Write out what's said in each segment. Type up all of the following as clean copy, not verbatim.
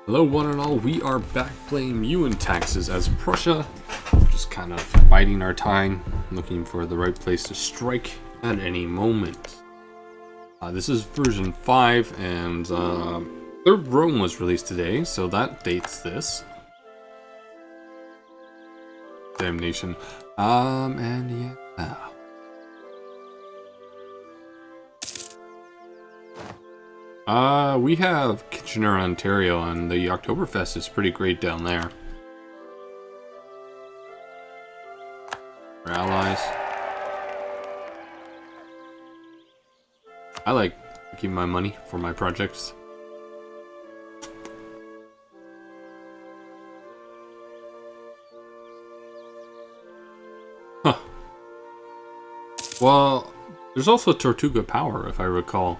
Hello one and all, we are back playing MEIOU in taxes as Prussia, just kind of biding our time, looking for the right place to strike at any moment. This is version 5 and Third Rome was released today, so that dates this. Damnation. And yeah. We have Kitchener, Ontario, and the Oktoberfest is pretty great down there. Our allies. I like keeping my money for my projects. Huh. Well, there's also Tortuga Power, if I recall.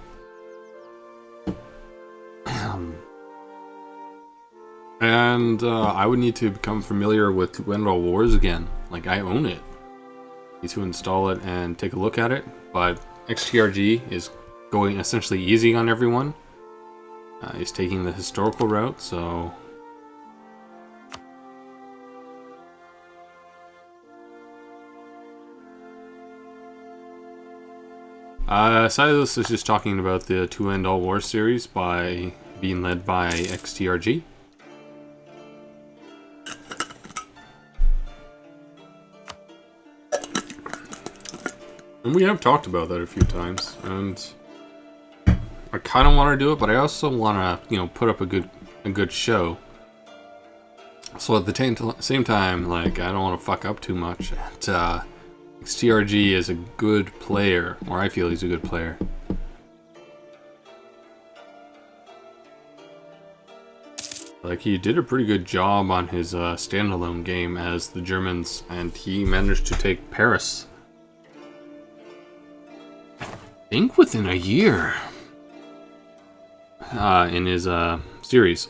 And I would need to become familiar with Two-End-All Wars again. Like, I own it. Need to install it and take a look at it. But XTRG is going essentially easy on everyone. He's taking the historical route, so... Silas is just talking about the Two-End-All Wars series by being led by XTRG. And we have talked about that a few times, and I kind of want to do it, but I also want to, put up a good show. So at the same time, like, I don't want to fuck up too much. And XTRG is a good player, or I feel he's a good player. Like, he did a pretty good job on his standalone game as the Germans, and he managed to take Paris. I think within a year in his series.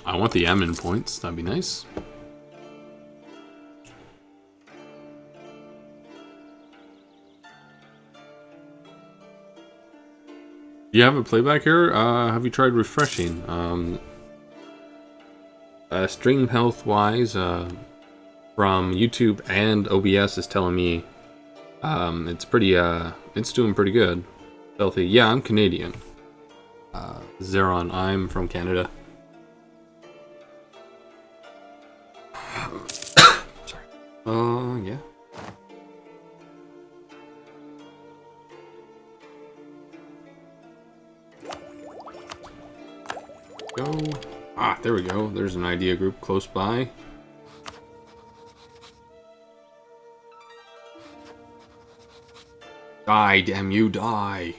I want the admin points, that'd be nice. Do you have a playback here? Have you tried refreshing? Stream health wise, from YouTube and OBS is telling me it's pretty it's doing pretty good. Healthy. Yeah, I'm Canadian. Zeron, I'm from Canada. Sorry. Yeah. Go. Ah, there we go. There's an idea group close by. Die, damn you, die.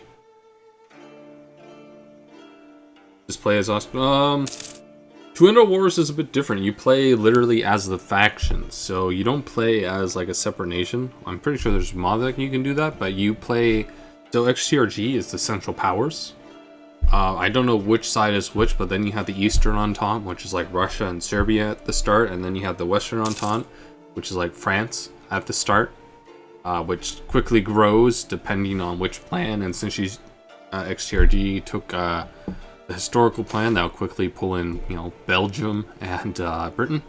Just play as us. Two-End-All Wars is a bit different. You play literally as the factions, so you don't play as like a separate nation. I'm pretty sure there's a mod that you can do that, but you play. So XTRG is the Central Powers. I don't know which side is which, but then you have the Eastern Entente, which is like Russia and Serbia at the start, and then you have the Western Entente, which is like France at the start. Which quickly grows depending on which plan, and since she's XTRG took the historical plan, that'll quickly pull in, Belgium and Britain,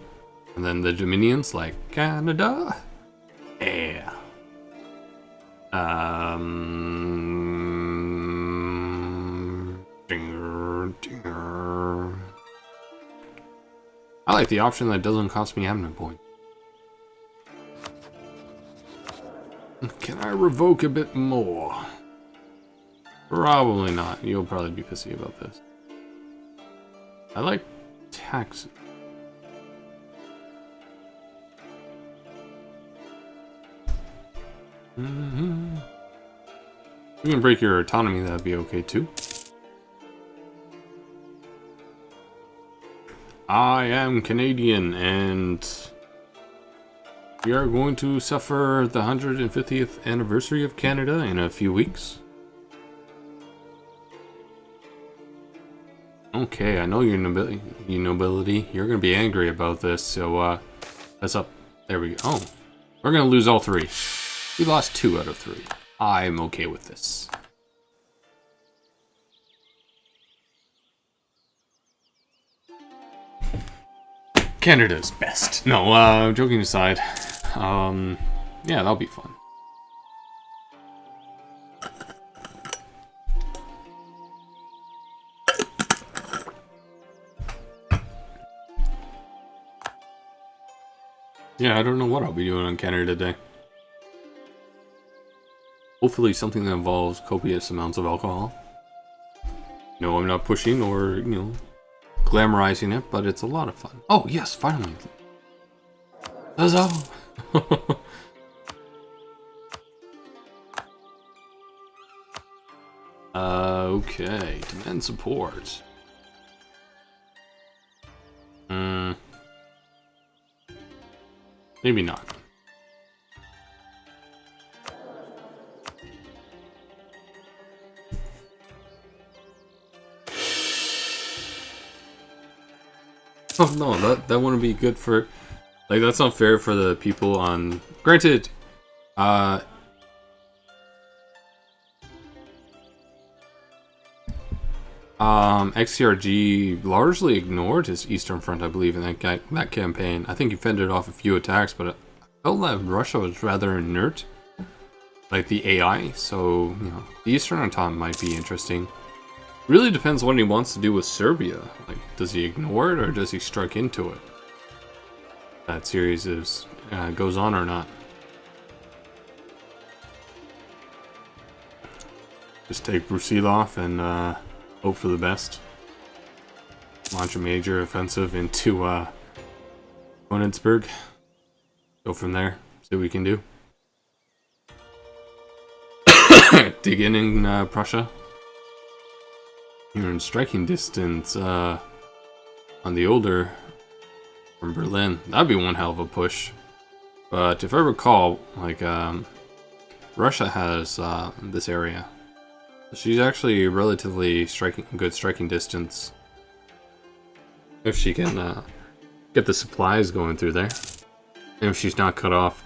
and then the Dominions like Canada. Yeah. I like the option that doesn't cost me admin points. Can I revoke a bit more? Probably not. You'll probably be pissy about this. I like taxes. You can break your autonomy, that'd be okay too. I am Canadian, and we are going to suffer the 150th anniversary of Canada in a few weeks. Okay, I know your nobility. You're going to be angry about this, so that's up. There we go. Oh, we're going to lose all 3. We lost 2 out of 3. I'm okay with this. Canada's best. No, joking aside. Yeah, that'll be fun. Yeah, I don't know what I'll be doing on Canada Day. Hopefully something that involves copious amounts of alcohol. No, I'm not pushing or, glamorizing it, but it's a lot of fun. Oh, yes, finally. Huzzah! Okay, demand support. Maybe not. Oh no, that wouldn't be good for, like, that's not fair for the people on, granted, XCRG largely ignored his Eastern Front, I believe, in that campaign. I think he fended off a few attacks, but I felt that Russia was rather inert, like the AI, so, the Eastern Entente might be interesting. Really depends what he wants to do with Serbia. Like, does he ignore it or does he strike into it? That series goes on or not. Just take Brusilov and hope for the best. Launch a major offensive into Königsberg. Go from there. See what we can do. Dig in Prussia. You're in striking distance on the older from Berlin. That'd be one hell of a push. But if I recall, like, Russia has this area. She's actually relatively good striking distance. If she can get the supplies going through there. And if she's not cut off.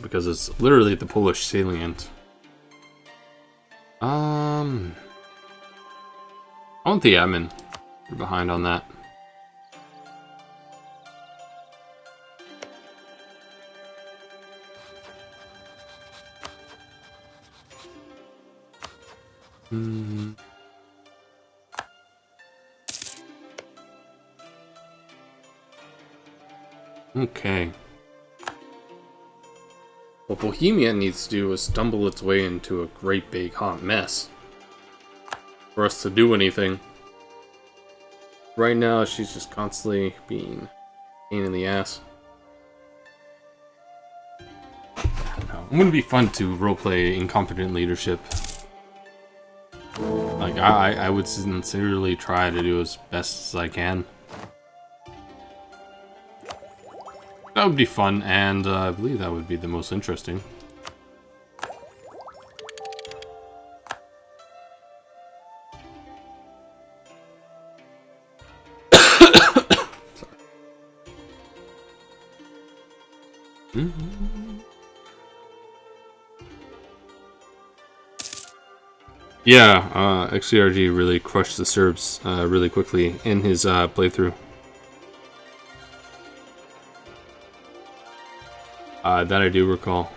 Because it's literally the Polish salient. I want the admin. We're behind on that. Okay. What Bohemia needs to do is stumble its way into a great big hot mess. For us to do anything. Right now, she's just constantly being a pain in the ass. I don't know. It wouldn't be fun to roleplay incompetent leadership. Like, I would sincerely try to do as best as I can. That would be fun, and I believe that would be the most interesting. Yeah, XCRG really crushed the Serbs really quickly in his playthrough. That I do recall.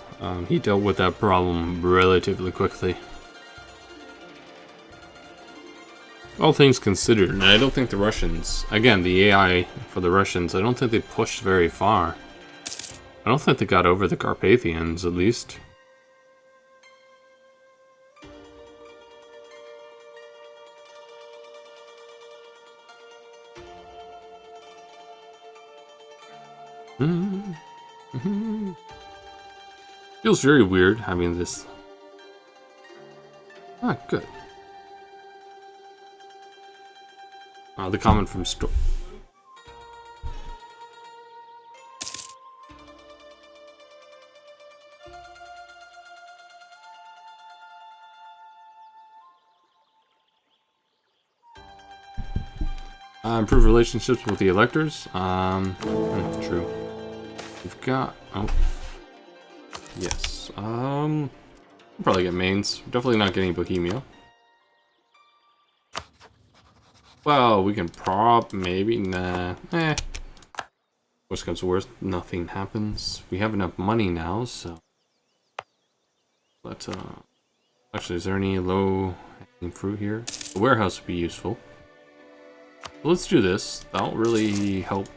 He dealt with that problem relatively quickly. All things considered, and I don't think the Russians, again, the AI for the Russians, I don't think they pushed very far. I don't think they got over the Carpathians, at least. Feels very weird having this. Ah, good. The comment from Store. Improve relationships with the electors. True. We've got. Oh. Yes. We'll probably get mains. Definitely not getting Bohemia. Well, we can prop, maybe, nah, Worst comes to worst, nothing happens. We have enough money now, so... Let's, actually, is there any low-hanging fruit here? The warehouse would be useful. So let's do this. That'll really help,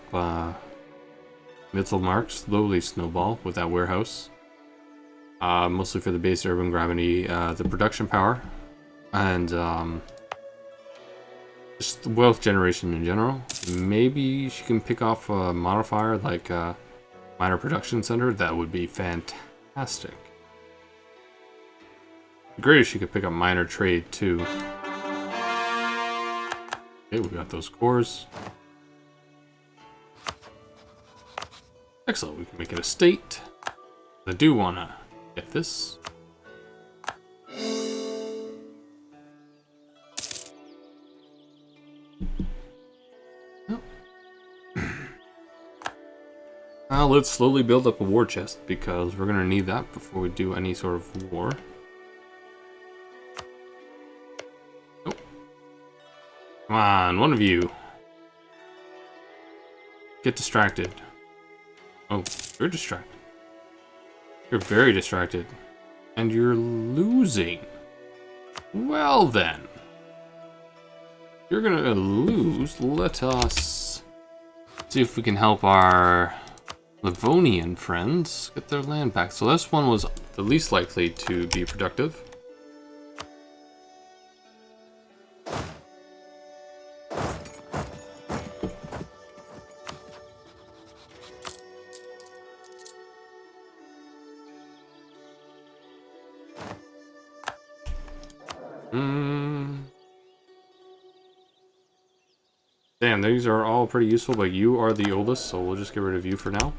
Mittelmark slowly snowball with that warehouse. Mostly for the base urban gravity, the production power, and, just wealth generation in general. Maybe she can pick off a modifier like minor production center. That would be fantastic. Great if she could pick up minor trade too. Okay, we got those cores. Excellent, we can make it a state. I do wanna get this. Now let's slowly build up a war chest because we're gonna need that before we do any sort of war. Nope. Come on, one of you. Get distracted. Oh, you're distracted. You're very distracted. And you're losing. Well then. You're gonna lose. Let us see if we can help our Livonian friends get their land back. So this one was the least likely to be productive. Damn, these are all pretty useful, but you are the oldest, so we'll just get rid of you for now.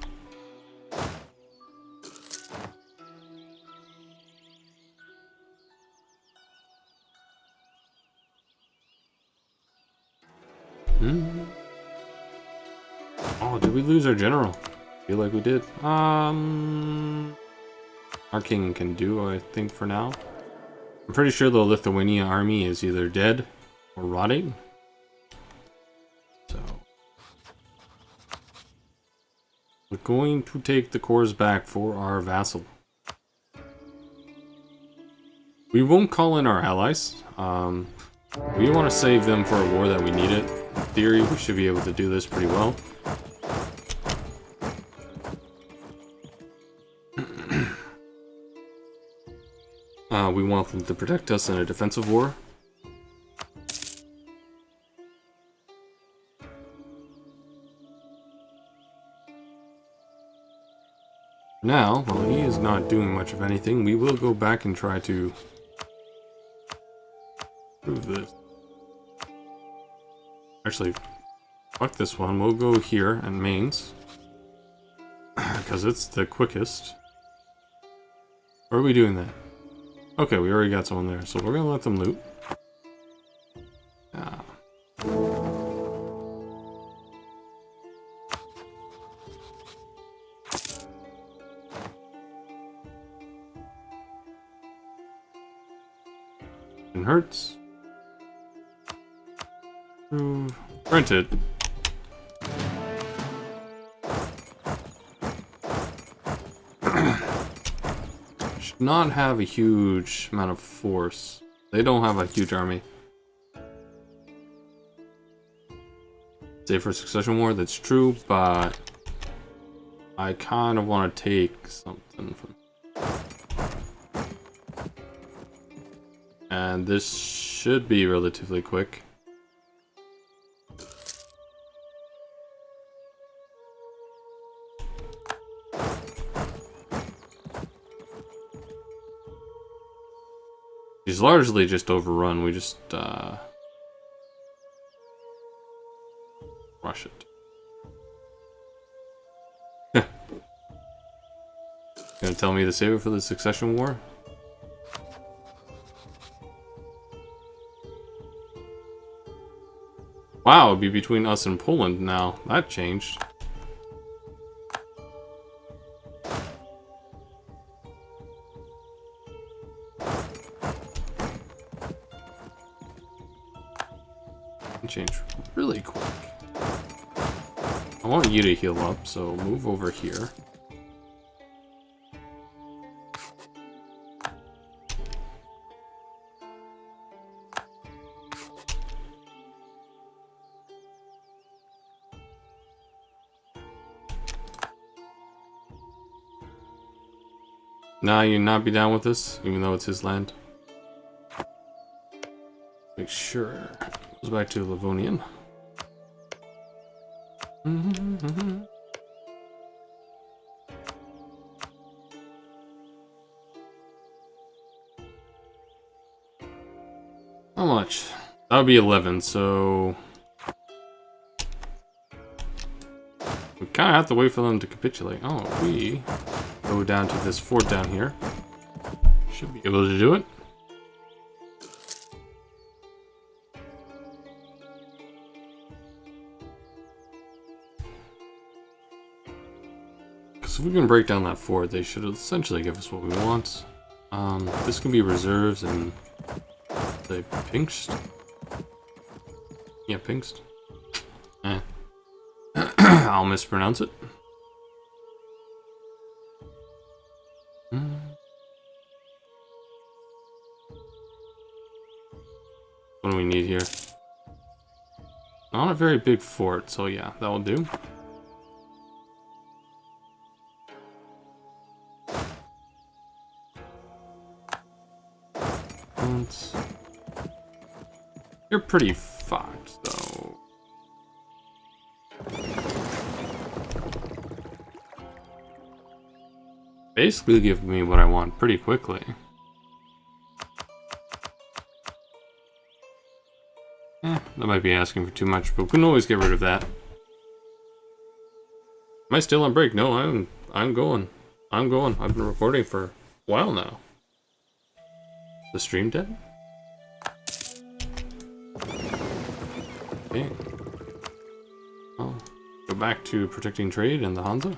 Oh, did we lose our general? Feel like we did. Our king can do, I think, for now. I'm pretty sure the Lithuania army is either dead or rotting. So we're going to take the cores back for our vassal. We won't call in our allies. We want to save them for a war that we need it. In theory, we should be able to do this pretty well. We want them to protect us in a defensive war. Now, while he is not doing much of anything, we will go back and try to prove this. Actually, fuck this one. We'll go here and mains. Because it's the quickest. Or are we doing that? Okay, we already got someone there, so we're gonna let them loot. It hurts. Printed. Should not have a huge amount of force. They don't have a huge army. Save for succession war, that's true, but I kind of want to take something from. And this should be relatively quick. She's largely just overrun. We just rush it. Gonna tell me to save it for the succession war? Wow, it'd be between us and Poland now. That changed. change really quick. I want you to heal up, so move over here. Nah, you not be down with this, even though it's his land. Make sure it goes back to Livonian. How much? That would be 11, so we kind of have to wait for them to capitulate. Oh, if we go down to this fort down here, should be able to do it. So if we can break down that fort, they should essentially give us what we want. This can be reserves and say Pinkst. Yeah, Pinkst. I'll mispronounce it. What do we need here? Not a very big fort, so yeah, that will do. You're pretty fucked, though. Basically give me what I want pretty quickly. That might be asking for too much, but we can always get rid of that. Am I still on break? No, I'm going. I'm going. I've been recording for a while now. The stream dead? Okay. Oh, go back to protecting trade and the Hansa.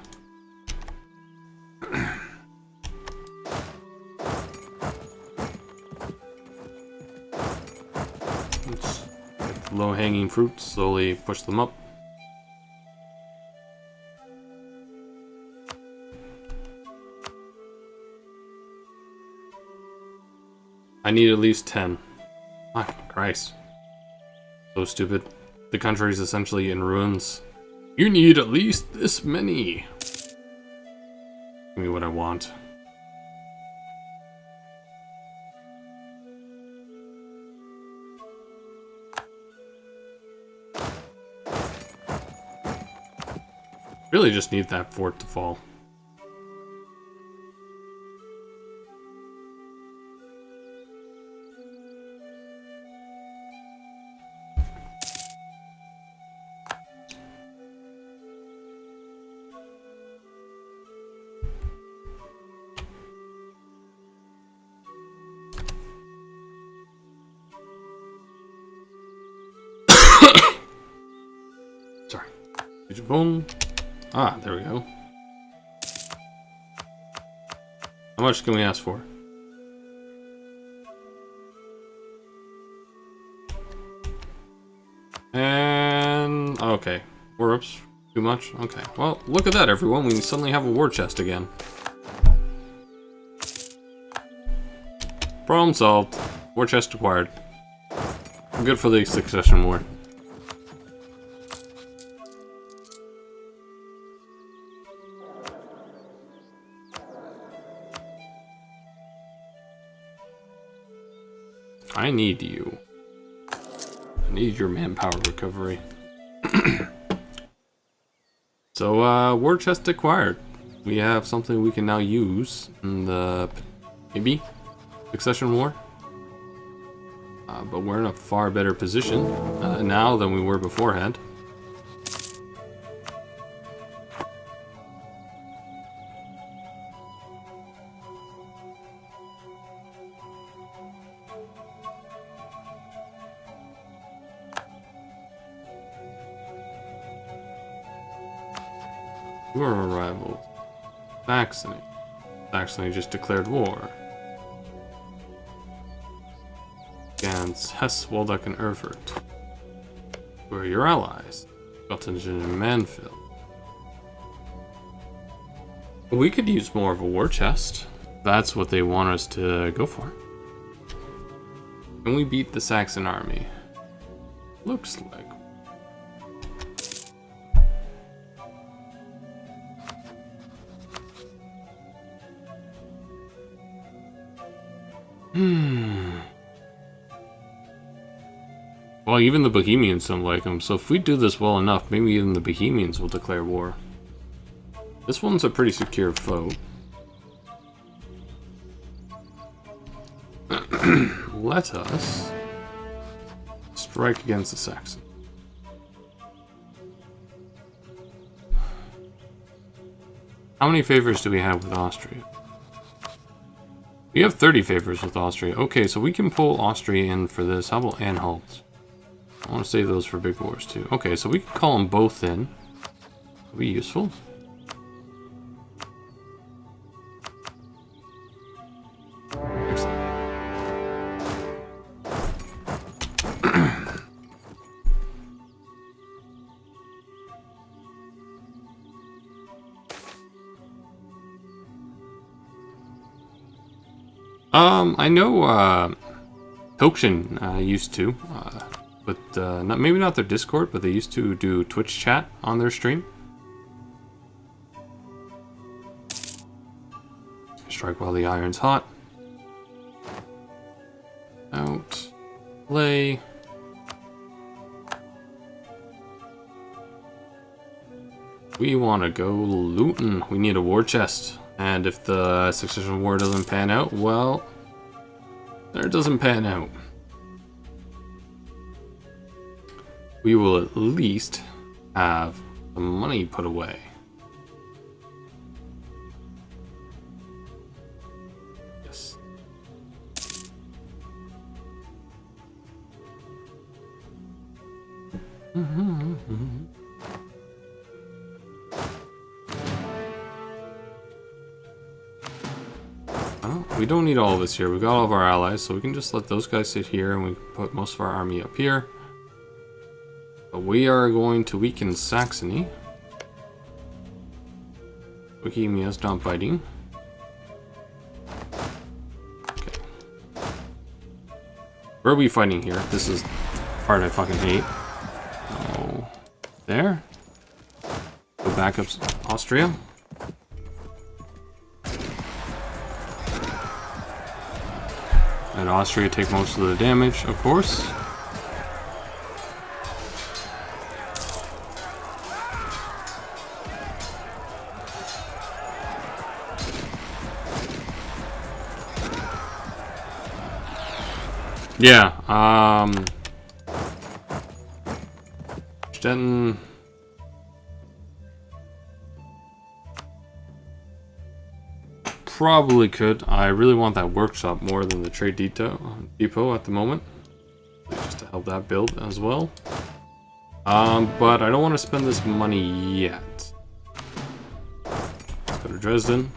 Let's get the low-hanging fruit, slowly push them up. I need at least 10. Oh, Christ. So stupid. The country is essentially in ruins. You need at least this many. Give me what I want. Really just need that fort to fall. Sorry. Phone. Ah, there we go. How much can we ask for? And okay. Whoops. Too much? Okay. Well, look at that, everyone. We suddenly have a war chest again. Problem solved. War chest acquired. Good for the succession war. I need you. I need your manpower recovery. So, war chest acquired. We have something we can now use in the, maybe, succession war. But we're in a far better position now than we were beforehand. Your arrival. Saxony. Saxony just declared war. Against Hesse, Waldeck, and Erfurt. Who are your allies? Göttingen and Manfield. We could use more of a war chest. That's what they want us to go for. Can we beat the Saxon army? Looks like. Well, even the Bohemians don't like him, so if we do this well enough, maybe even the Bohemians will declare war. This one's a pretty secure foe. Let us strike against the Saxons. How many favors do we have with Austria? We have 30 favors with Austria. Okay, so we can pull Austria in for this. How about Anhalt? I want to save those for big wars too. Okay, so we can call them both in. That'll be useful. I know Toktion used to, but maybe not their Discord, but they used to do Twitch chat on their stream. Strike while the iron's hot. Out. Play. We want to go looting. We need a war chest. And if the succession war doesn't pan out, well, it doesn't pan out. We will at least have the money put away. Yes. Well, we don't need all of this here. We got all of our allies, so we can just let those guys sit here and we can put most of our army up here. But we are going to weaken Saxony. Bohemia's not biting. Okay. Where are we fighting here? This is the part I fucking hate. Oh, there. Go back up Austria. And Austria take most of the damage, of course. Yeah, Stettin. Probably could. I really want that workshop more than the trade depot at the moment, just to help that build as well. But I don't want to spend this money yet. Let's go to Dresden.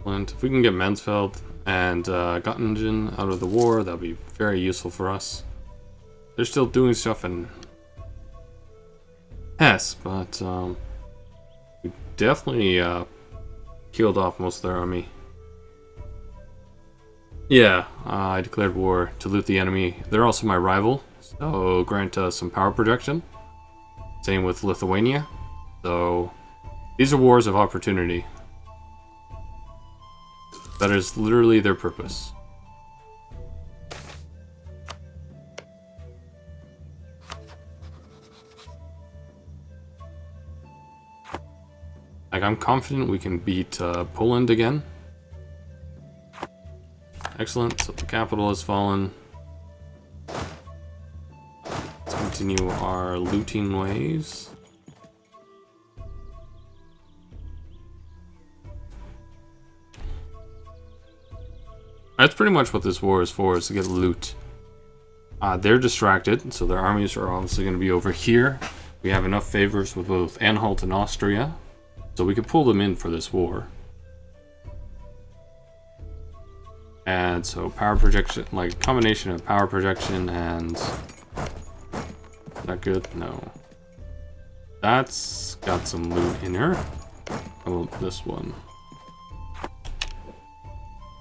And if we can get Mansfeld and Göttingen out of the war, that'll be very useful for us. They're still doing stuff in Hesse, but we definitely killed off most of their army. Yeah, I declared war to loot the enemy. They're also my rival, so grant us some power projection. Same with Lithuania. So these are wars of opportunity. That is literally their purpose. Like, I'm confident we can beat Poland again. Excellent, so the capital has fallen. Let's continue our looting ways. That's pretty much what this war is for, is to get loot. They're distracted, so their armies are obviously going to be over here. We have enough favors with both Anhalt and Austria, so we could pull them in for this war. And so power projection, like a combination of power projection and... Is that good? No. That's got some loot in here. How about this one?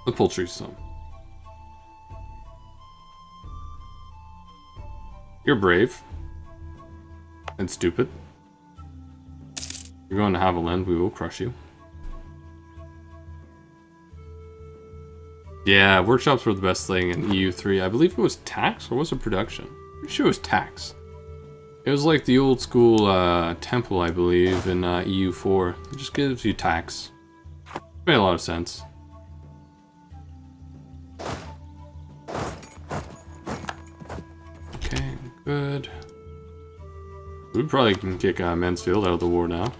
The poultry some. You're brave. And stupid. You're going to Haviland, we will crush you. Yeah, workshops were the best thing in EU3. I believe it was tax, or was it production? Pretty sure it was tax. It was like the old school temple, I believe, in EU4. It just gives you tax. Made a lot of sense. Okay, good. We probably can kick Mansfield out of the war now.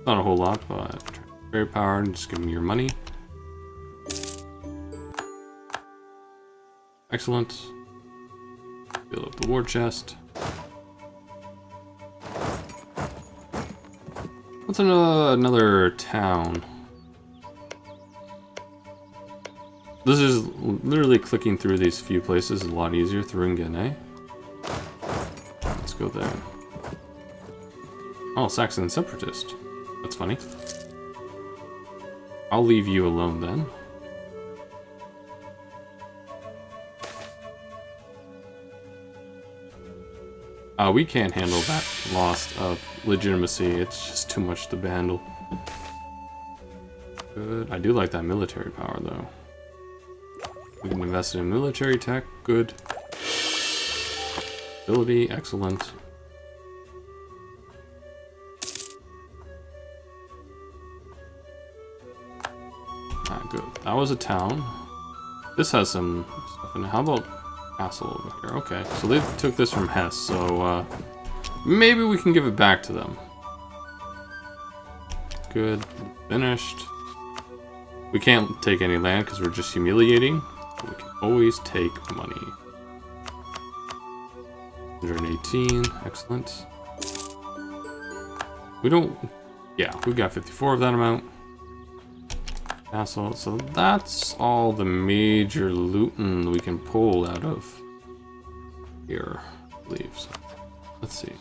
Not a whole lot, but very power and just give me your money. Excellent. Fill up the war chest. What's another town? This is literally clicking through these few places is a lot easier. Thuringen, eh? Let's go there. Oh, Saxon Separatist. That's funny. I'll leave you alone then. We can't handle that loss of legitimacy. It's just too much to handle. Good. I do like that military power though. We can invest in military tech. Good. Ability. Excellent. Good. That was a town. This has some stuff in it. How about castle over here? Okay, so they took this from Hesse, so maybe we can give it back to them. Good. Finished. We can't take any land because we're just humiliating. But we can always take money. 118. Excellent. We don't... Yeah, we got 54 of that amount. Castle. So that's all the major looting we can pull out of here, I believe. So let's see.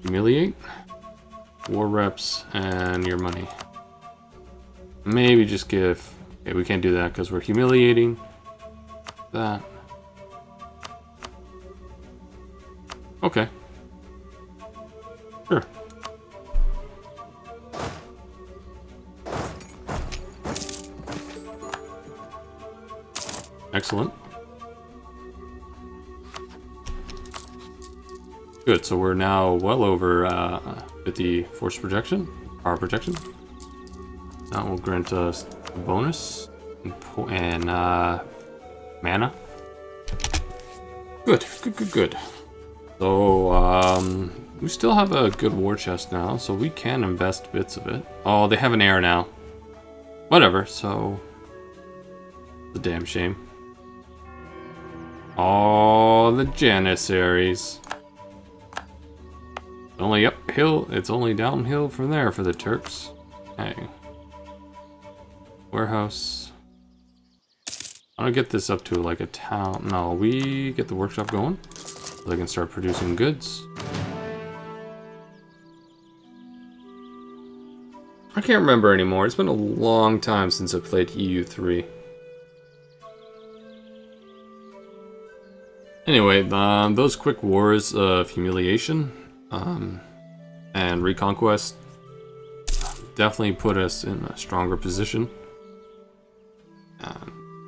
Humiliate, war reps, and your money. Maybe just give. Okay, we can't do that because we're humiliating. That. Okay. Sure. Excellent. Good, so we're now well over 50 force projection, power projection. That will grant us a bonus and mana. Good, good, good, good. So, we still have a good war chest now, so we can invest bits of it. Oh, they have an heir now. Whatever, so... It's a damn shame. Oh, the Janissaries. Only uphill, it's only downhill from there for the Turks. Hey. Warehouse. I want to get this up to like a town. No, we get the workshop going so they can start producing goods. I can't remember anymore. It's been a long time since I played EU3. Anyway, those quick wars of humiliation and reconquest definitely put us in a stronger position.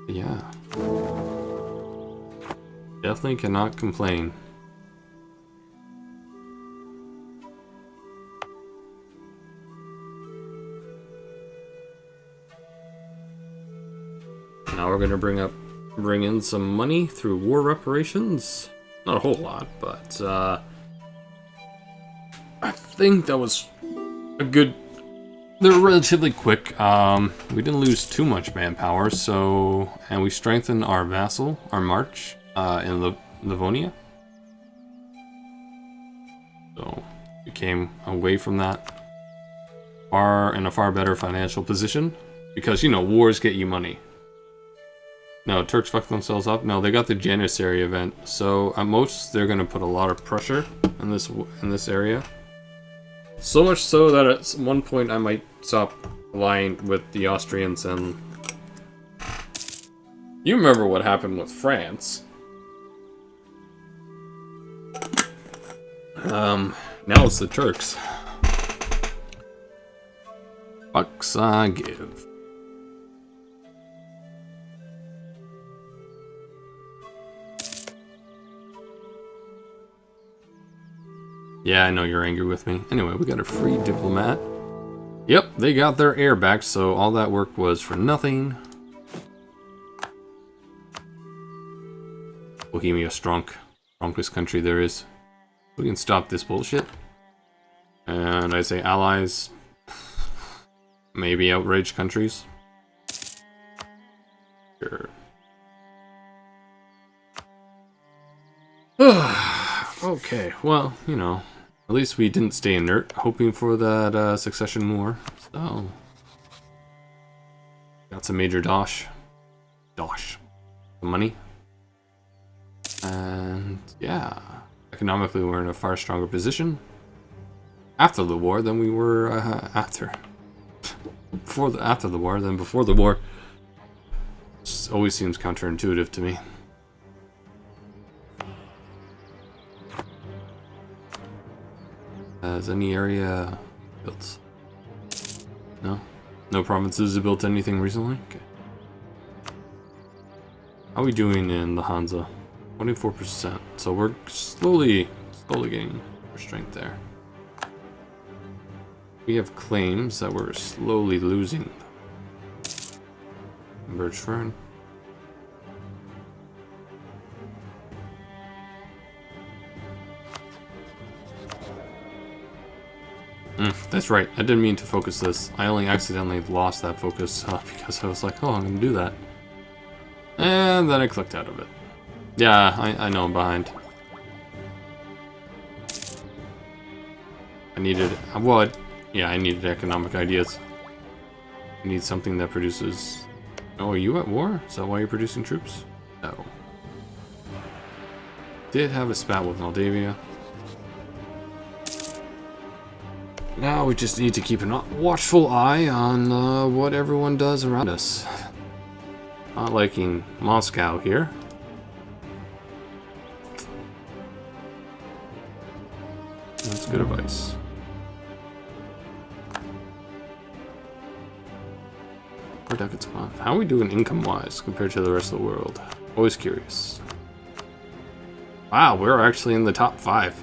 Yeah. Definitely cannot complain. Now we're gonna bring in some money through war reparations. Not a whole lot, but I think that was a good... They're relatively quick. We didn't lose too much manpower, so... And we strengthened our vassal, our march, in Livonia. So, we came away from that. in a far better financial position. Because, you know, wars get you money. No, Turks fucked themselves up. No, they got the Janissary event. So at most, they're going to put a lot of pressure in this area. So much so that at one point I might stop allying with the Austrians. And you remember what happened with France. Now it's the Turks. Fucks I give. Yeah, I know you're angry with me. Anyway, we got a free diplomat. Yep, they got their air back, so all that work was for nothing. Bohemia, strongest country there is. We can stop this bullshit. And I say allies, maybe outraged countries. Sure. Okay, well, you know, at least we didn't stay inert, hoping for that succession war. So, got some major dosh, some money, and yeah, economically we're in a far stronger position after the war than we were after the war than before the war. It always seems counterintuitive to me. Has any area built? No? No provinces have built anything recently? Okay. How are we doing in the Hansa? 24%. So we're slowly getting our strength there. We have claims that we're slowly losing. Birch Fern. That's right, I didn't mean to focus this. I only accidentally lost that focus because I was like, oh, I'm gonna do that. And then I clicked out of it. Yeah, I know I'm behind. I needed, well, yeah, I needed economic ideas. I need something that produces... Oh, are you at war? Is that why you're producing troops? No. Did have a spat with Moldavia. Now we just need to keep a watchful eye on what everyone does around us. Not liking Moscow here. That's good advice. How are we doing income-wise compared to the rest of the world? Always curious. Wow, we're actually in the top 5.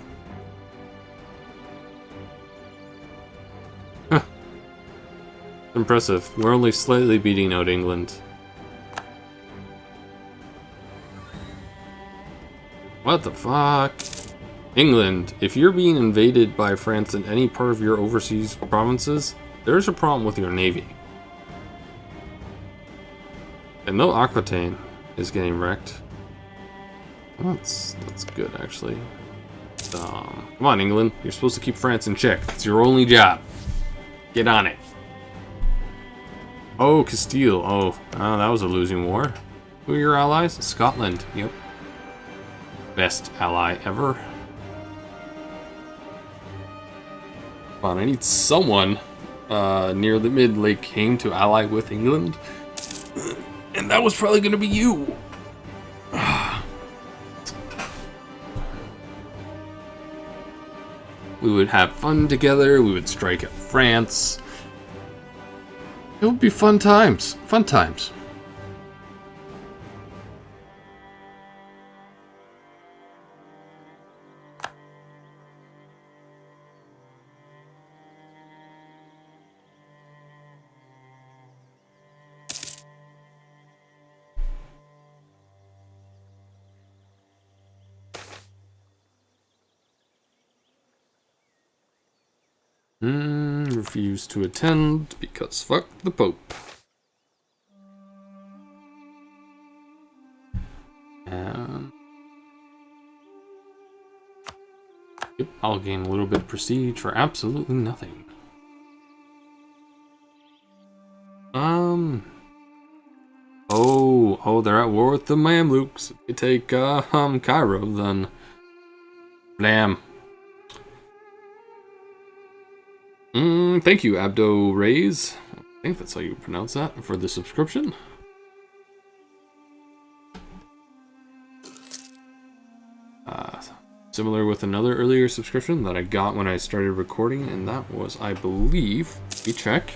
Impressive. We're only slightly beating out England. What the fuck? England, if you're being invaded by France in any part of your overseas provinces, there's a problem with your navy. And no Aquitaine is getting wrecked. Well, that's good, actually. Come on, England. You're supposed to keep France in check. It's your only job. Get on it. Oh, Castile. Oh, that was a losing war. Who are your allies? Scotland. Yep. Best ally ever. Come on, I need someone near the mid-Lake King to ally with England. And that was probably going to be you. We would have fun together. We would strike at France. It would be fun times. Fun times. Refuse to attend because fuck the Pope. And yep, I'll gain a little bit of prestige for absolutely nothing. Oh, they're at war with the Mamluks. If you take, Cairo, then... Blam. Thank you, Abdo Rays. I think that's how you pronounce that, for the subscription. Similar with another earlier subscription that I got when I started recording, and that was, I believe, let me check.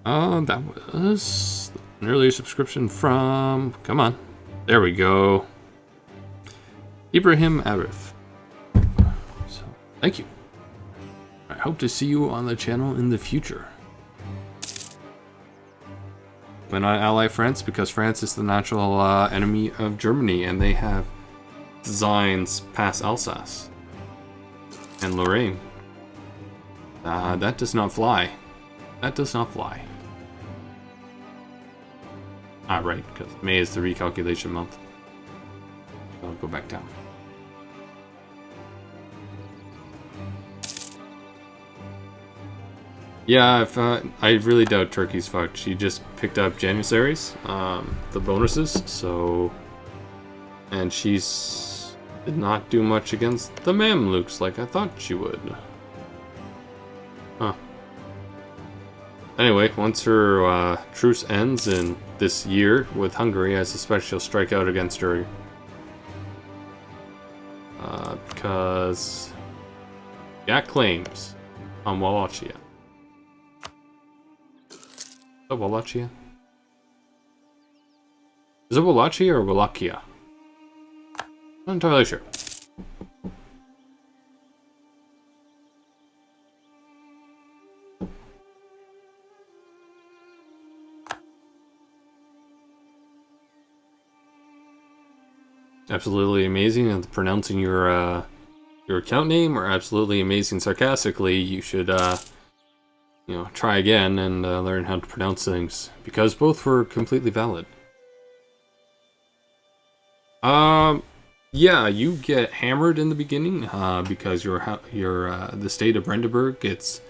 That was an earlier subscription from, come on, there we go, Ibrahim Arif. So, thank you. I hope to see you on the channel in the future. When I ally France, because France is the natural enemy of Germany, and they have designs past Alsace and Lorraine. That does not fly. That does not fly. Ah, right, because May is the recalculation month. I'll go back down. Yeah, I really doubt Turkey's fucked. She just picked up Janissaries, the bonuses, so... And she's did not do much against the Mamluks like I thought she would. Huh. Anyway, once her truce ends in this year with Hungary, I suspect she'll strike out against her. Because... got claims on Wallachia. Is it Wallachia? Is it Wallachia or Wallachia? Not entirely sure. Absolutely amazing at pronouncing your account name, or absolutely amazing sarcastically, you should you know, try again and learn how to pronounce things, because both were completely valid. Yeah, you get hammered in the beginning because the state of Brandenburg is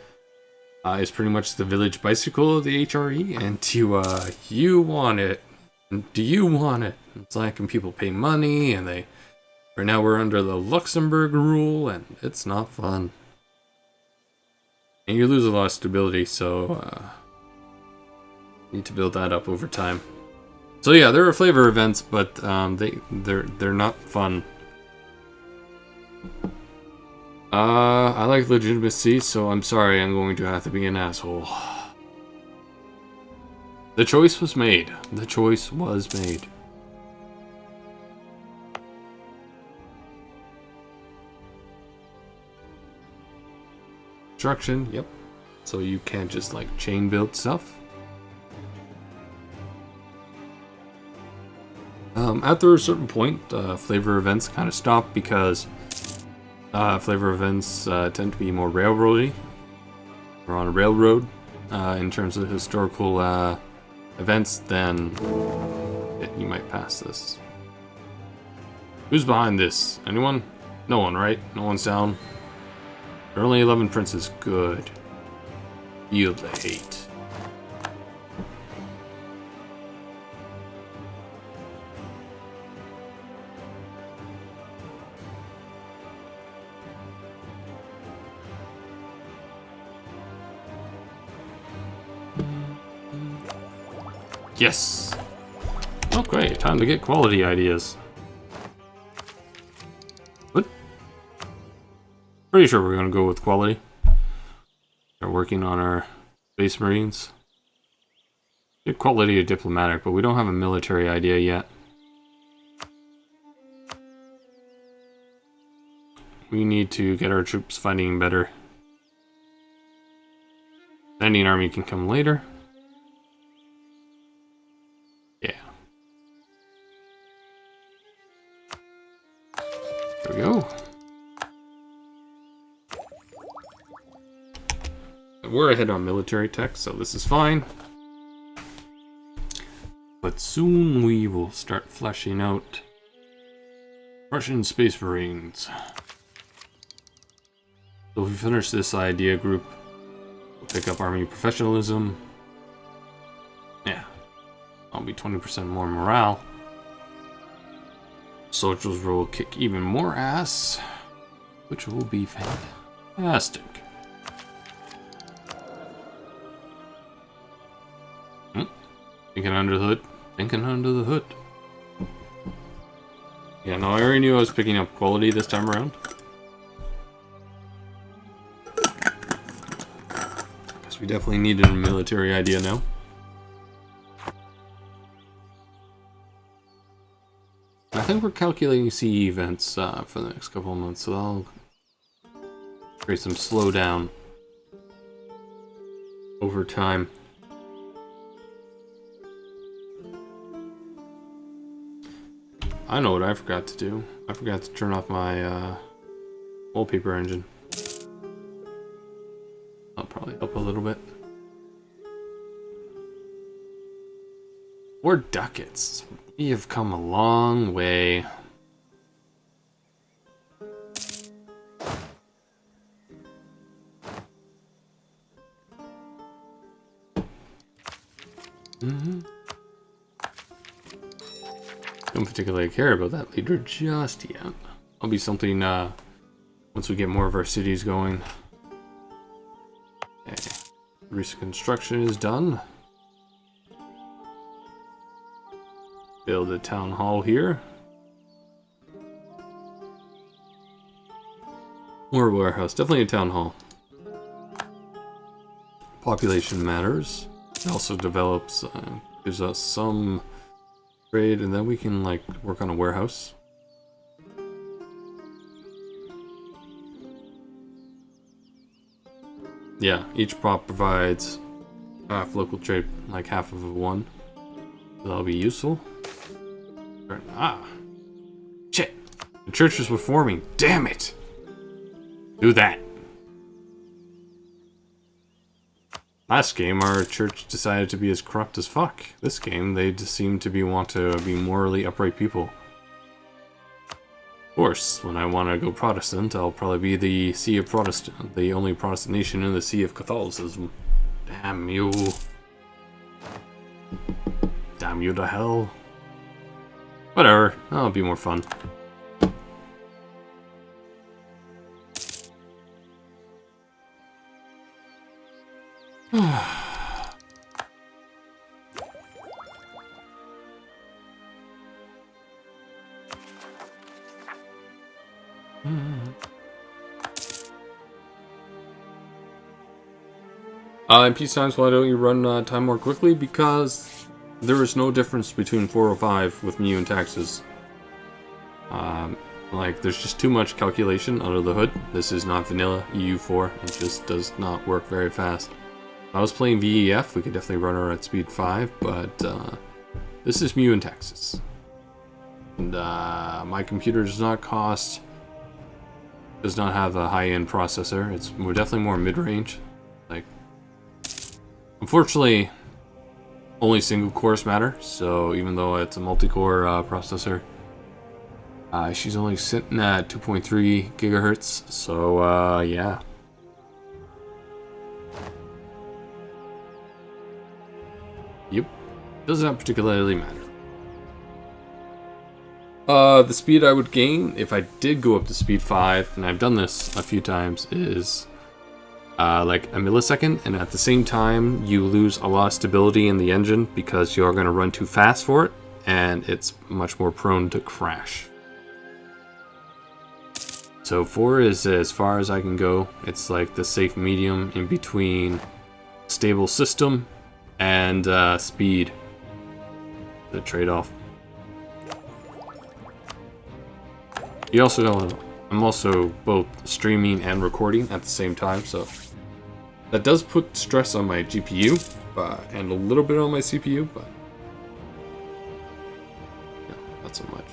pretty much the village bicycle of the HRE, and you want it. Do you want it? It's like when people pay money, and right now we're under the Luxembourg rule, and it's not fun. And you lose a lot of stability, so need to build that up over time. So yeah, there are flavor events, but they're not fun. I like legitimacy, so I'm sorry, I'm going to have to be an asshole. The choice was made. The choice was made. Construction, yep. So you can't just like chain build stuff. After a certain point, flavor events kind of stop because flavor events tend to be more railroady. We're on a railroad in terms of historical events, then you might pass this. Who's behind this? Anyone? No one, right? No one's down. There are only 11 princes. Good. Feel the hate. Yes! Okay, time to get quality ideas. What? Pretty sure we're gonna go with quality. We're working on our Space Marines. Get quality of diplomatic, but we don't have a military idea yet. We need to get our troops fighting better. Standing army can come later. Yeah. There we go. We're ahead on military tech, so this is fine. But soon we will start fleshing out Russian Space Marines. So if we finish this idea group, pick up army professionalism. Yeah. I'll be 20% more morale. Soldiers will kick even more ass, which will be fantastic. Thinking under the hood. Thinking under the hood. Yeah, no, I already knew I was picking up quality this time around. Because we definitely needed a military idea now. I think we're calculating CE events for the next couple of months, so that'll create some slowdown over time. I know what I forgot to do. I forgot to turn off my wallpaper engine. That'll probably help a little bit. 4 ducats. We have come a long way. Don't particularly care about that leader just yet. That'll be something once we get more of our cities going. Okay. Recent construction is done. Build a town hall here. Or a warehouse. Definitely a town hall. Population matters. It also develops, gives us some trade, and then we can like work on a warehouse. Yeah, each prop provides half local trade, like half of one. So that'll be useful. Ah, shit! The churches were forming. Damn it! Do that. Last game, our church decided to be as corrupt as fuck. This game, they just seem to want to be morally upright people. Of course, when I want to go Protestant, I'll probably be the See of Protestant, the only Protestant nation in the Sea of Catholicism. Damn you. Damn you to hell. Whatever, that'll be more fun. In peace times, why don't you run time more quickly? Because there is no difference between 4 or 5 with MEIOU and taxes. Like, there's just too much calculation under the hood. This is not vanilla EU4. It just does not work very fast. If I was playing VEF, we could definitely run her at speed 5, but this is MEIOU and taxes. And my computer does not have a high-end processor. It's definitely more mid-range. Like, unfortunately, only single cores matter. So even though it's a multi-core processor, she's only sitting at 2.3 gigahertz. So yeah. Yep, does not particularly matter. The speed I would gain if I did go up to speed 5, and I've done this a few times, is like a millisecond, and at the same time you lose a lot of stability in the engine because you're going to run too fast for it, and it's much more prone to crash. So 4 is as far as I can go. It's like the safe medium in between stable system and speed. The trade-off. You also know I'm also both streaming and recording at the same time, so that does put stress on my GPU and a little bit on my CPU, but yeah, not so much.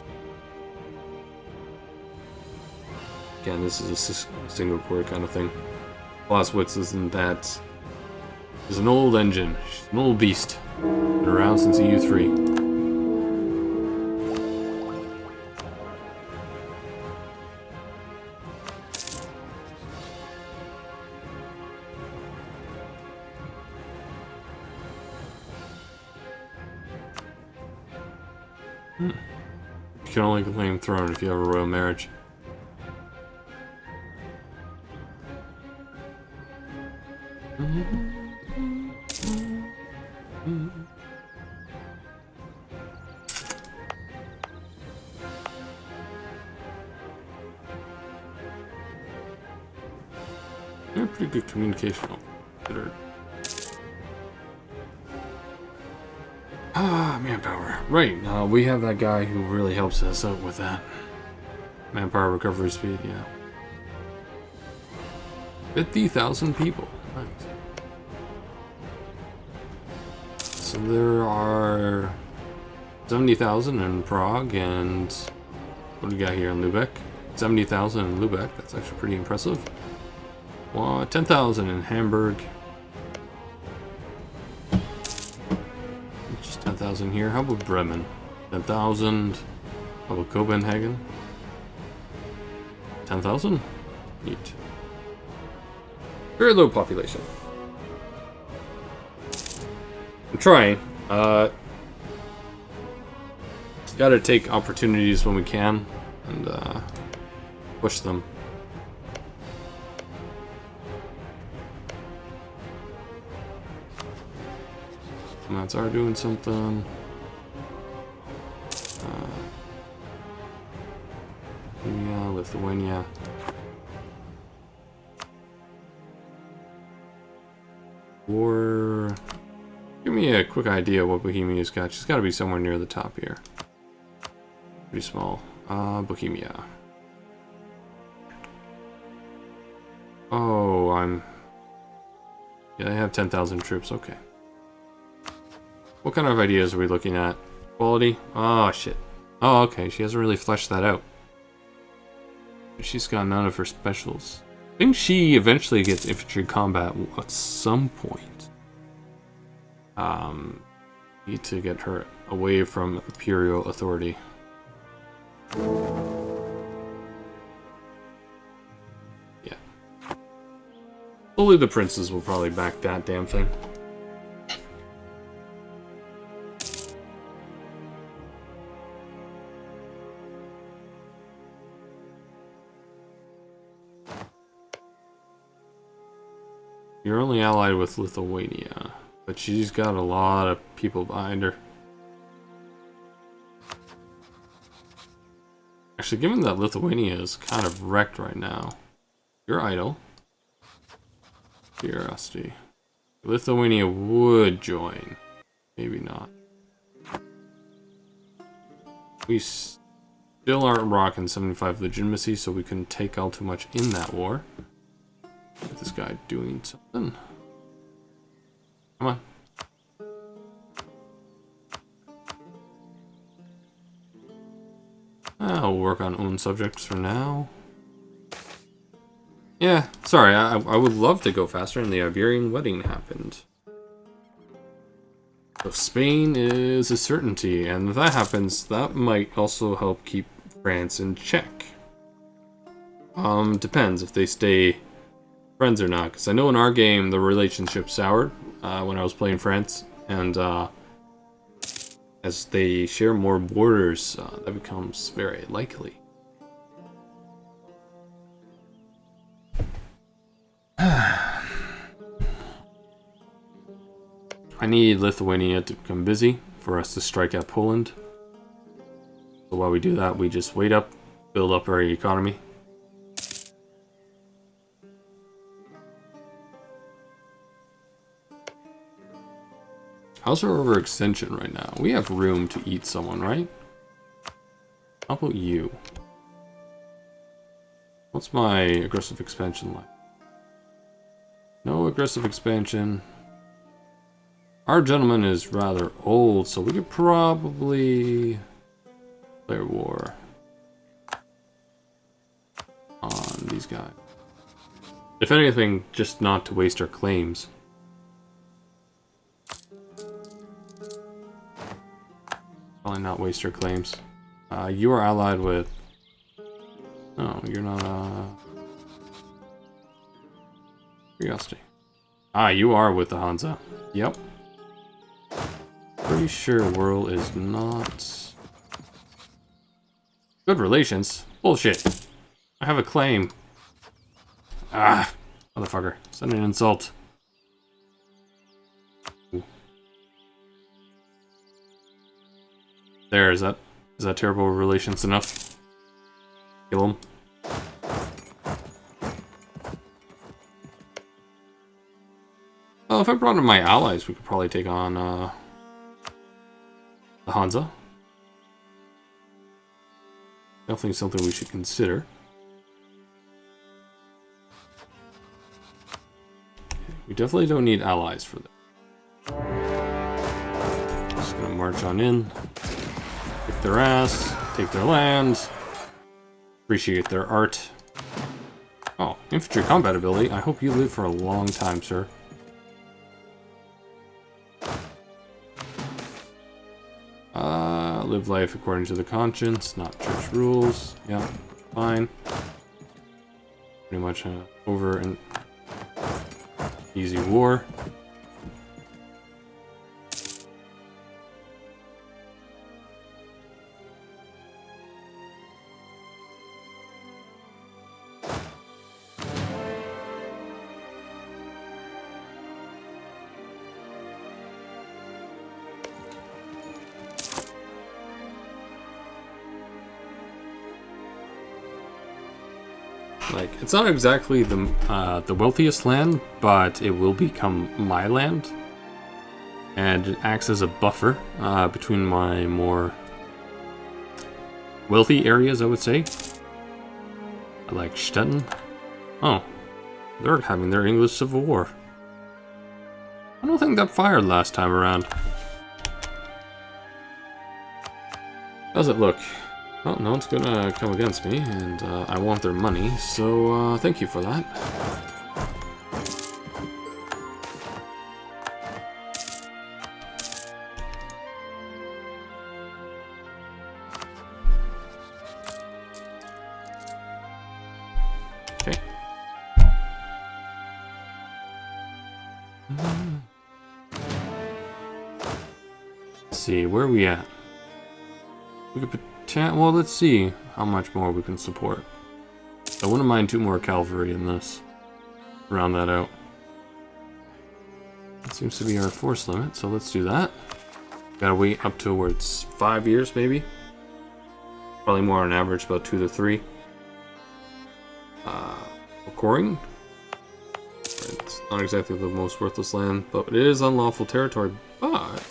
Again, this is a single core kind of thing. Clausewitz isn't that. It's an old engine. She's an old beast. Been around since EU3. You can only claim throne if you have a royal marriage. They're pretty good communication. Manpower. Right, we have that guy who really helps us out with that. Manpower recovery speed, yeah. 50,000 people. Nice. So there are 70,000 in Prague, and what do we got here in Lubeck? 70,000 in Lubeck. That's actually pretty impressive. 10,000 in Hamburg. Just 10,000 here. How about Bremen? 10,000. How about Copenhagen? 10,000? Neat. Very low population. I'm trying. Gotta take opportunities when we can and push them. That's our doing something. Yeah, Lithuania. War. Give me a quick idea of what Bohemia's got. She's got to be somewhere near the top here. Pretty small. Bohemia. Oh, yeah, they have 10,000 troops. Okay. What kind of ideas are we looking at? Quality? Oh, shit. Oh, okay. She hasn't really fleshed that out. She's got none of her specials. I think she eventually gets infantry combat at some point. Need to get her away from imperial authority. Yeah. Only the princes will probably back that damn thing. You're only allied with Lithuania, but she's got a lot of people behind her. Actually, given that Lithuania is kind of wrecked right now, you're idle. Curiosity. Lithuania would join. Maybe not. We still aren't rocking 75 legitimacy, so we couldn't take all too much in that war. Get this guy doing something. Come on. I'll work on own subjects for now. Yeah, sorry, I would love to go faster, and the Iberian wedding happened. So Spain is a certainty, and if that happens, that might also help keep France in check. Depends if they stay friends or not, because I know in our game the relationship soured when I was playing France, and as they share more borders, that becomes very likely. I need Lithuania to become busy for us to strike at Poland. So while we do that, we just wait up, build up our economy. How's our overextension right now? We have room to eat someone, right? How about you? What's my aggressive expansion like? No aggressive expansion. Our gentleman is rather old, so we could probably declare war on these guys. If anything, just not to waste our claims. Probably not waste our claims. You are allied with... No, you're not, Curiosity. Ah, you are with the Hansa. Yep. Pretty sure Whirl is not Good relations? Bullshit. I have a claim. Ah, motherfucker. Send an insult. Ooh. There, is that terrible relations enough? Kill him. Well, if I brought in my allies, we could probably take on the Hansa. Definitely something we should consider. We definitely don't need allies for that. Just gonna march on in, kick their ass, take their land, appreciate their art. Oh, infantry combat ability. I hope you live for a long time, sir. Live life according to the conscience, not church rules. Yeah, fine. Pretty much over an easy war. Like, it's not exactly the wealthiest land, but it will become my land. And it acts as a buffer between my more wealthy areas, I would say. Like Stettin. Oh, they're having their English Civil War. I don't think that fired last time around. How's it look? Well, no one's gonna come against me, and I want their money, so thank you for that. Okay. Let's see, where are we at? We could well, let's see how much more we can support. I wouldn't mind 2 more cavalry in this. Round that out. That seems to be our force limit, so let's do that. Gotta wait up towards 5 years, maybe. Probably more on average, about 2 to 3. Coring. It's not exactly the most worthless land, but it is unlawful territory, but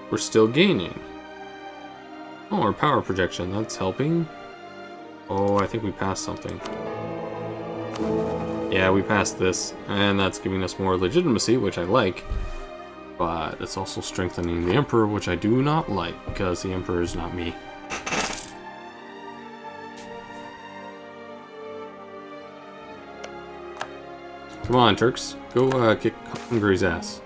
we're still gaining. Oh, our power projection, that's helping. Oh, I think we passed something. Yeah, we passed this, and that's giving us more legitimacy, which I like. But it's also strengthening the Emperor, which I do not like, because the Emperor is not me. Come on, Turks. Go kick Hungary's ass.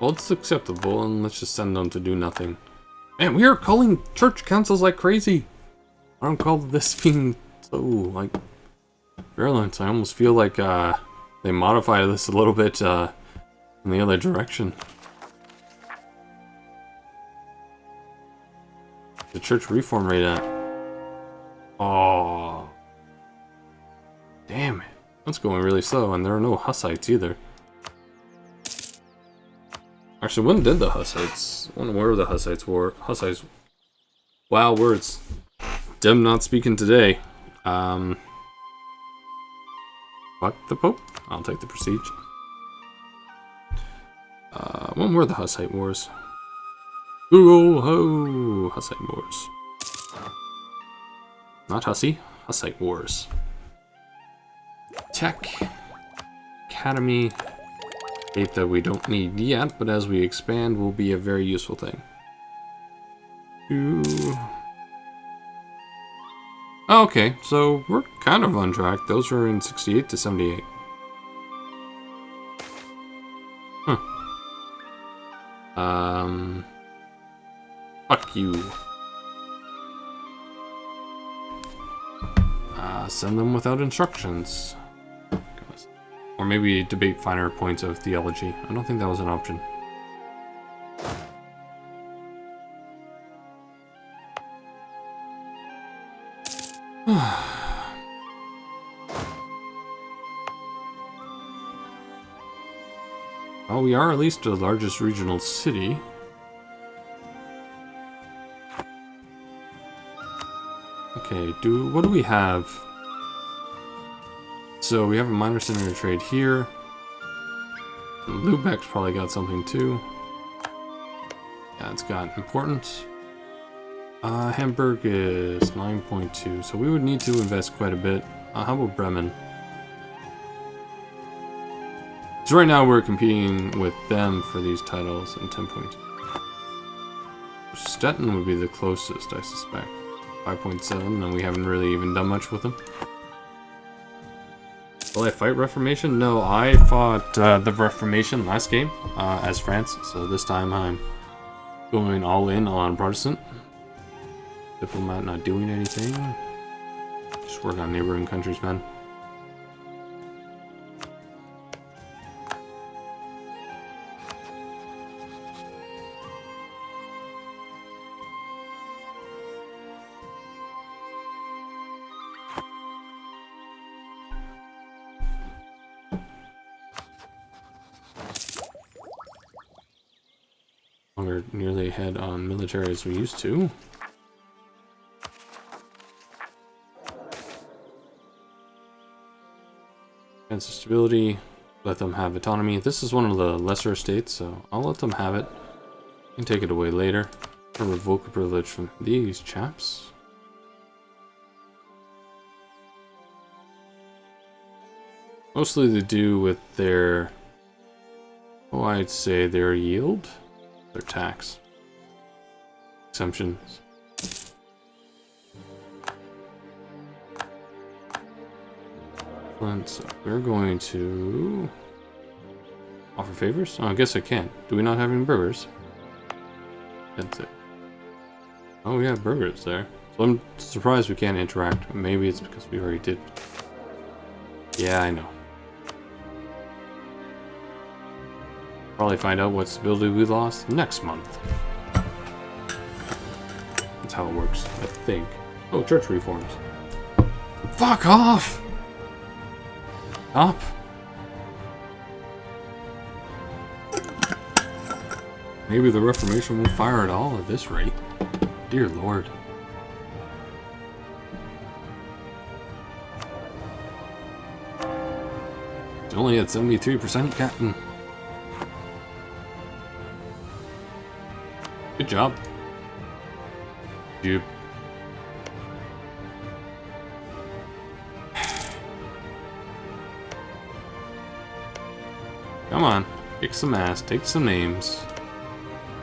Well, it's acceptable, and let's just send them to do nothing. Man, we are calling church councils like crazy. I don't call this being so, like, virulent. I almost feel like they modified this a little bit in the other direction. The church reform rate at... Oh. Damn it. That's going really slow, and there are no Hussites either. Actually, when did the Hussites? I wonder where the Hussites were. Hussites. Wow, words. Dem not speaking today. Fuck the Pope. I'll take the prestige. When were the Hussite Wars? Google ho! Hussite Wars. Not Hussy. Hussite Wars. Tech. Academy. That we don't need yet, but as we expand will be a very useful thing. Oh, okay, so we're kind of on track. Those are in 68 to 78. Huh. Fuck you. Send them without instructions. Or maybe debate finer points of theology. I don't think that was an option. Well, we are at least the largest regional city. Okay, what do we have? So we have a minor center of trade here. Lubeck's probably got something too. Yeah, it's got importance. Hamburg is 9.2, so we would need to invest quite a bit. How about Bremen? So right now we're competing with them for these titles in 10.2. Stettin would be the closest, I suspect. 5.7, and we haven't really even done much with them. Will I fight Reformation? No, I fought the Reformation last game as France, so this time I'm going all in on Protestant. Diplomat not doing anything. Just work on neighboring countries, man. We're nearly ahead on military as we used to. Defense stability, let them have autonomy. This is one of the lesser states, so I'll let them have it. You can take it away later. Or revoke a privilege from these chaps. Mostly to do with their, oh, I'd say their yield, their tax exemptions. So we're going to offer favors. Oh, I guess I can't. Do we not have any burgers? That's it. Oh, we have burgers there. So I'm surprised we can't interact. Maybe it's because we already did. Yeah, I know. Probably find out what stability we lost next month. That's how it works, I think. Oh, church reforms. Fuck off! Stop. Maybe the Reformation won't fire at all at this rate. Dear Lord. It's only at 73%, Captain. Good job. You. Come on, kick some ass, take some names.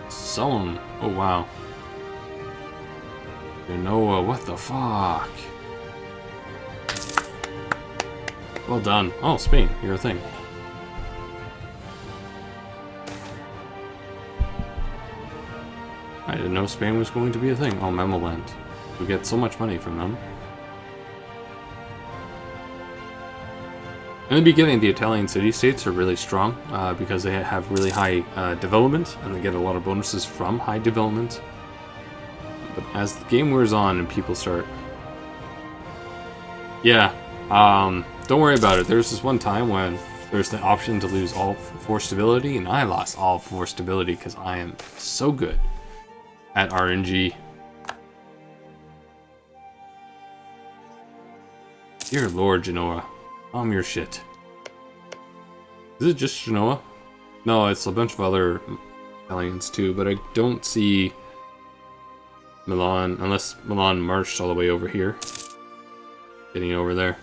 Someone. Oh wow. You know what the fuck? Well done. Oh, Spain, you're a thing. I didn't know Spain was going to be a thing. Oh, Memoland. We get so much money from them. In the beginning, the Italian city-states are really strong because they have really high development, and they get a lot of bonuses from high development. But as the game wears on and people start... Yeah, don't worry about it. There's this one time when there's the option to lose all 4 stability, and I lost all 4 stability because I am so good at RNG. Dear Lord, Genoa. Your shit. Is it just Genoa? No, it's a bunch of other Italians too, but I don't see Milan, unless Milan marched all the way over here. Getting over there.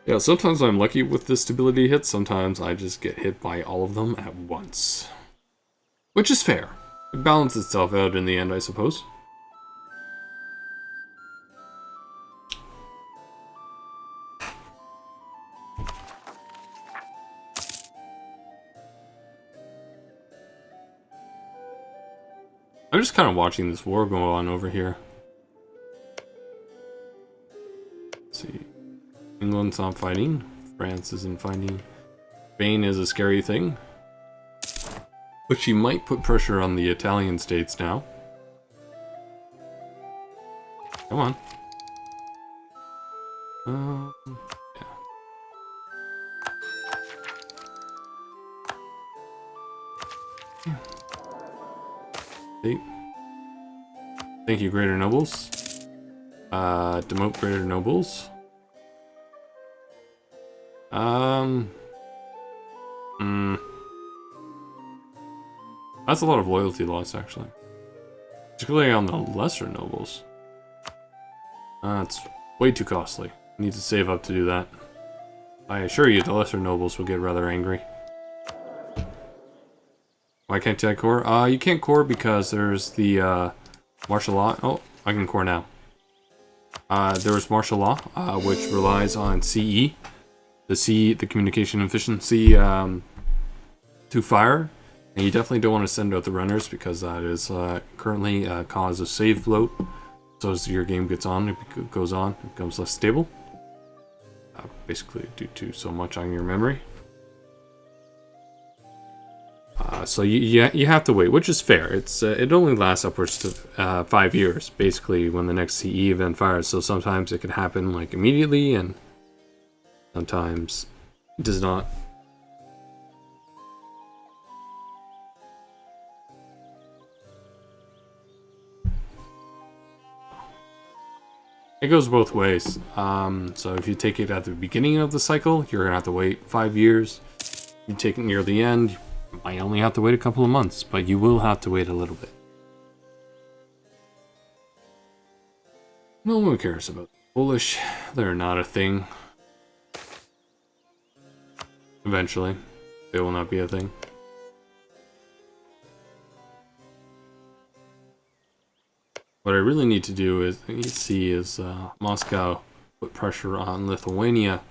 Yeah, sometimes I'm lucky with the stability hits, sometimes I just get hit by all of them at once. Which is fair. It balances itself out in the end, I suppose. I'm just kind of watching this war go on over here. Let's see. England's not fighting. France isn't fighting. Spain is a scary thing. But she might put pressure on the Italian states now. Come on. Yeah. Hey. Thank you, Greater Nobles. Demote Greater Nobles. That's a lot of loyalty loss, actually. Particularly on the lesser nobles. It's way too costly. Need to save up to do that. I assure you, the lesser nobles will get rather angry. Why can't I core? You can't core because there's the martial law. Oh, I can core now. There was martial law, which relies on CE, the communication efficiency to fire, and you definitely don't want to send out the runners because that is currently a cause of save bloat. So as your game goes on, it becomes less stable. Basically due to so much on your memory. So you have to wait, which is fair. It only lasts upwards to 5 years, basically, when the next CE event fires. So sometimes it could happen like immediately, and sometimes it does not. It goes both ways. So if you take it at the beginning of the cycle, you're gonna have to wait 5 years. If you take it near the end, you might only have to wait a couple of months, but you will have to wait a little bit. No one cares about the Polish. They're not a thing. Eventually, they will not be a thing. What I really need to do is, Moscow put pressure on Lithuania.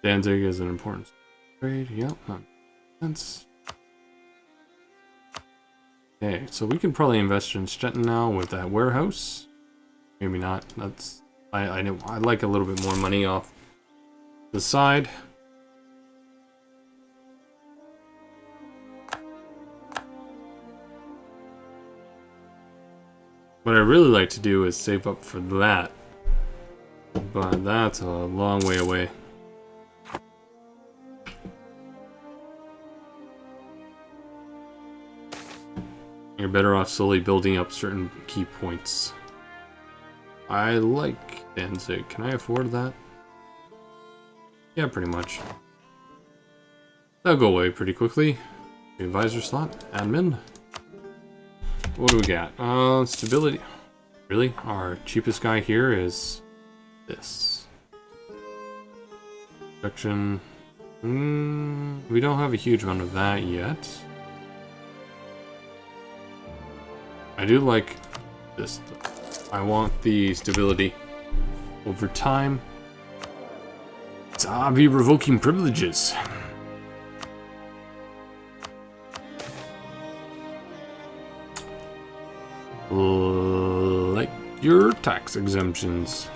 Danzig is an important trade. Yep, that makes sense. Okay, so we can probably invest in Stettin now with that warehouse. Maybe not. That's I like a little bit more money off the side. What I really like to do is save up for that, but that's a long way away. You're better off slowly building up certain key points. I like Danzig. Can I afford that? Yeah, pretty much. That'll go away pretty quickly. Advisor slot, admin. What do we got? Stability. Really? Our cheapest guy here is this. Production. We don't have a huge amount of that yet. I do like this. I want the stability over time. Be revoking privileges. Like your tax exemptions.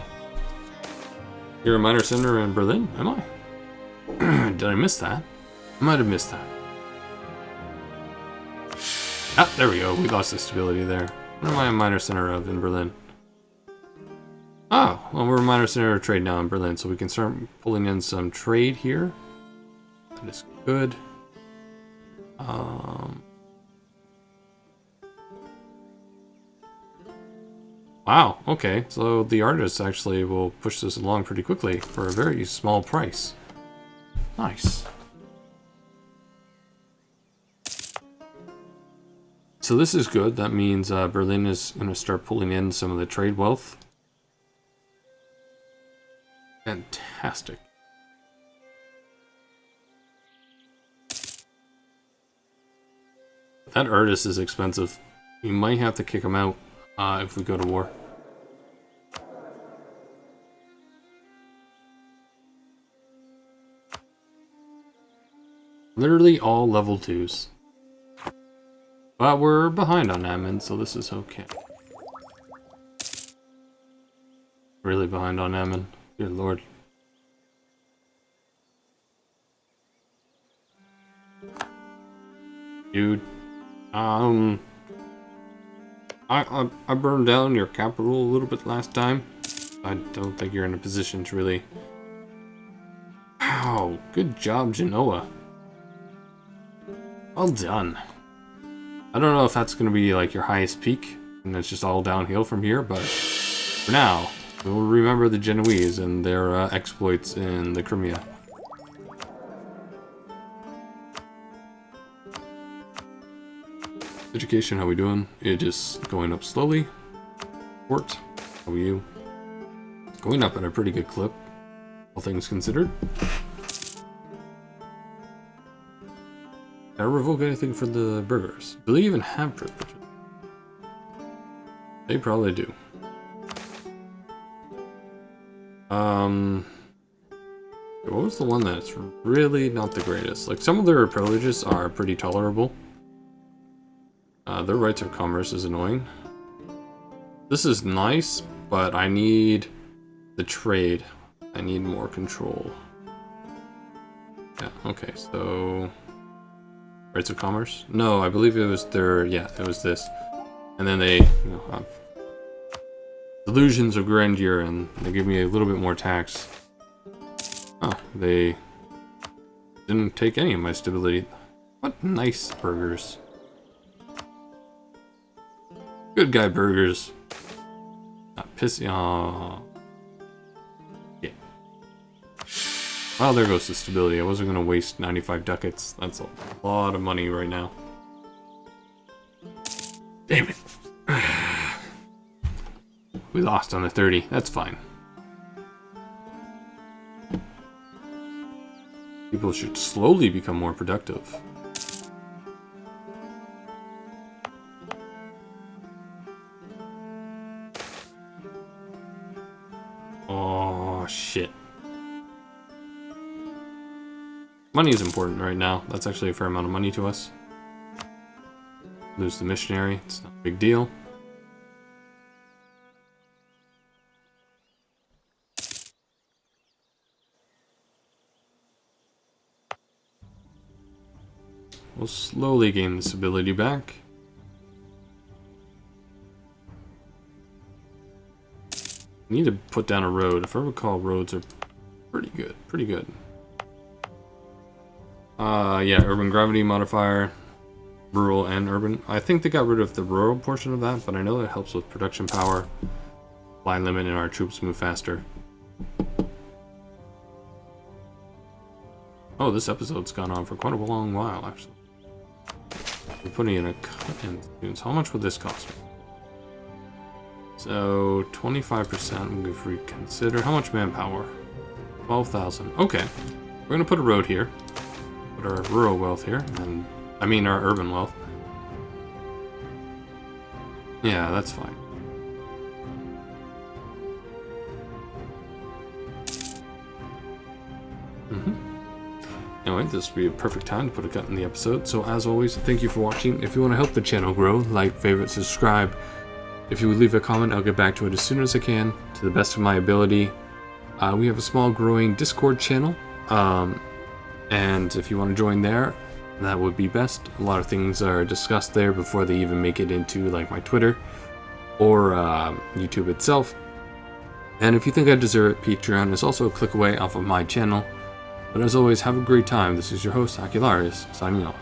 You're a minor senator in Berlin, am I? Did I miss that? I might have missed that. Ah, there we go. We lost the stability there. What am I a minor center of in Berlin? Oh, well, we're a minor center of trade now in Berlin, so we can start pulling in some trade here. That is good. Wow, okay. So the artists actually will push this along pretty quickly for a very small price. Nice. So this is good. That means Berlin is going to start pulling in some of the trade wealth. Fantastic. That artist is expensive. We might have to kick him out if we go to war. Literally all level 2s. But we're behind on admin, so this is okay. Really behind on Ammon. Dear Lord. Dude. I burned down your capital a little bit last time. I don't think you're in a position to really... Wow, good job, Genoa. Well done. I don't know if that's going to be like your highest peak, and it's just all downhill from here, but for now, we'll remember the Genoese and their exploits in the Crimea. Education, how we doing? It is going up slowly. Port, how are you? Going up at a pretty good clip, all things considered. Can I revoke anything for the burghers? Do they even have privileges? They probably do. What was the one that's really not the greatest? Like, some of their privileges are pretty tolerable. Their rights of commerce is annoying. This is nice, but I need the trade. I need more control. Yeah, okay, so... Rights of commerce? No, I believe it was their... Yeah, it was this. And then they, have delusions of grandeur, and they give me a little bit more tax. Oh, they didn't take any of my stability. What nice burgers. Good guy burgers. Not pissy. Aww. Yeah. Well, there goes the stability. I wasn't going to waste 95 ducats. That's a lot of money right now. Damn it. We lost on the 30. That's fine. People should slowly become more productive. Oh, shit. Money is important right now. That's actually a fair amount of money to us. Lose the missionary. It's not a big deal. We'll slowly gain this ability back. Need to put down a road. If I recall, roads are pretty good. Pretty good. Yeah, urban gravity modifier, rural and urban. I think they got rid of the rural portion of that, but I know it helps with production power, line limit, and our troops move faster. Oh, this episode's gone on for quite a long while, actually. We're putting in a cut in students. How much would this cost me? So, 25% if we consider. How much manpower? 12,000. Okay. We're going to put a road here. Put our rural wealth here. And I mean our urban wealth. Yeah, that's fine. Anyway, this would be a perfect time to put a cut in the episode. So as always, thank you for watching. If you want to help the channel grow, like, favorite, subscribe. If you would leave a comment, I'll get back to it as soon as I can, to the best of my ability. We have a small growing Discord channel. And if you want to join there, that would be best. A lot of things are discussed there before they even make it into like my Twitter or YouTube itself. And if you think I deserve it, Patreon is also a click away off of my channel. But as always, have a great time. This is your host, Acularius, signing off.